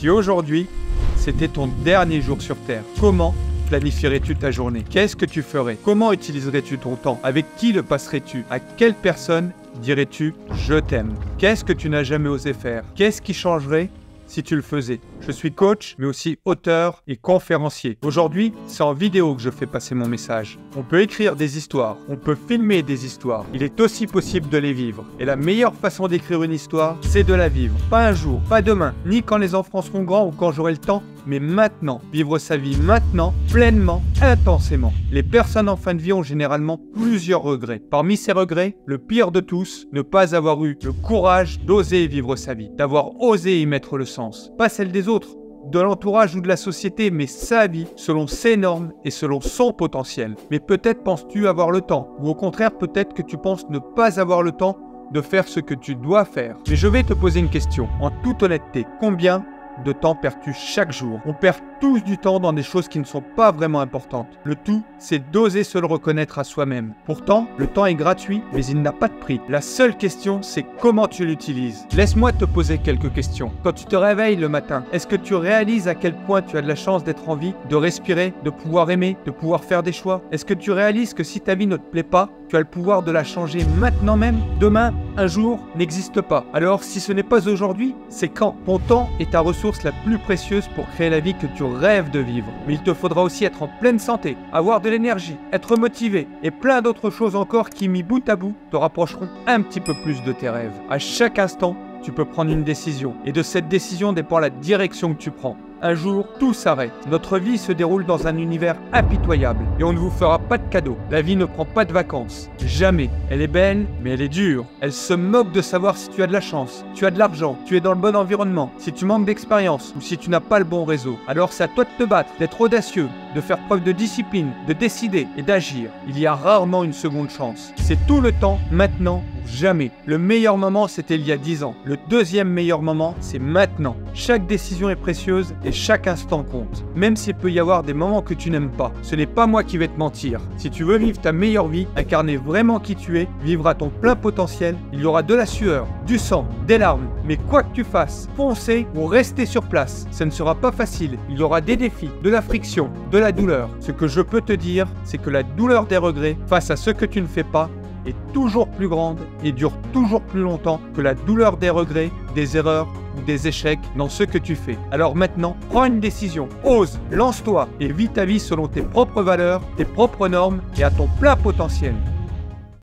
Si aujourd'hui, c'était ton dernier jour sur Terre, comment planifierais-tu ta journée? Qu'est-ce que tu ferais? Comment utiliserais-tu ton temps? Avec qui le passerais-tu? À quelle personne dirais-tu « je t'aime » ? Qu'est-ce que tu n'as jamais osé faire? Qu'est-ce qui changerait si tu le faisais? Je suis coach, mais aussi auteur et conférencier. Aujourd'hui, c'est en vidéo que je fais passer mon message. On peut écrire des histoires, on peut filmer des histoires. Il est aussi possible de les vivre. Et la meilleure façon d'écrire une histoire, c'est de la vivre. Pas un jour, pas demain, ni quand les enfants seront grands ou quand j'aurai le temps, mais maintenant. Vivre sa vie maintenant, pleinement, intensément. Les personnes en fin de vie ont généralement plusieurs regrets. Parmi ces regrets, le pire de tous, ne pas avoir eu le courage d'oser vivre sa vie, d'avoir osé y mettre le sens. Pas celle des autres, de l'entourage ou de la société, mais sa vie, selon ses normes et selon son potentiel. Mais peut-être penses-tu avoir le temps, ou au contraire, peut-être que tu penses ne pas avoir le temps de faire ce que tu dois faire. Mais je vais te poser une question, en toute honnêteté. Combien de temps perds-tu chaque jour? On perd tous du temps dans des choses qui ne sont pas vraiment importantes. Le tout, c'est d'oser se le reconnaître à soi-même. Pourtant, le temps est gratuit, mais il n'a pas de prix. La seule question, c'est comment tu l'utilises. Laisse-moi te poser quelques questions. Quand tu te réveilles le matin, est-ce que tu réalises à quel point tu as de la chance d'être en vie, de respirer, de pouvoir aimer, de pouvoir faire des choix? Est-ce que tu réalises que si ta vie ne te plaît pas, tu as le pouvoir de la changer maintenant même? Demain, un jour, n'existe pas. Alors, si ce n'est pas aujourd'hui, c'est quand? Ton temps est ta ressource la plus précieuse pour créer la vie que tu rêves de vivre. Mais il te faudra aussi être en pleine santé, avoir de l'énergie, être motivé et plein d'autres choses encore qui, mis bout à bout, te rapprocheront un petit peu plus de tes rêves. À chaque instant, tu peux prendre une décision. Et de cette décision dépend la direction que tu prends. Un jour, tout s'arrête. Notre vie se déroule dans un univers impitoyable et on ne vous fera pas de cadeaux. La vie ne prend pas de vacances. Jamais. Elle est belle, mais elle est dure. Elle se moque de savoir si tu as de la chance, tu as de l'argent, tu es dans le bon environnement, si tu manques d'expérience ou si tu n'as pas le bon réseau. Alors c'est à toi de te battre, d'être audacieux, de faire preuve de discipline, de décider et d'agir. Il y a rarement une seconde chance. C'est tout le temps, maintenant ou jamais. Le meilleur moment, c'était il y a 10 ans. Le deuxième meilleur moment, c'est maintenant. Chaque décision est précieuse et chaque instant compte. Même s'il peut y avoir des moments que tu n'aimes pas, ce n'est pas moi qui vais te mentir. Si tu veux vivre ta meilleure vie, incarner vraiment qui tu es, vivre à ton plein potentiel, il y aura de la sueur, du sang, des larmes. Mais quoi que tu fasses, foncer ou rester sur place, ce ne sera pas facile. Il y aura des défis, de la friction, de la douleur. Ce que je peux te dire, c'est que la douleur des regrets face à ce que tu ne fais pas est toujours plus grande et dure toujours plus longtemps que la douleur des regrets, des erreurs ou des échecs dans ce que tu fais. Alors maintenant, prends une décision, ose, lance-toi et vis ta vie selon tes propres valeurs, tes propres normes et à ton plein potentiel.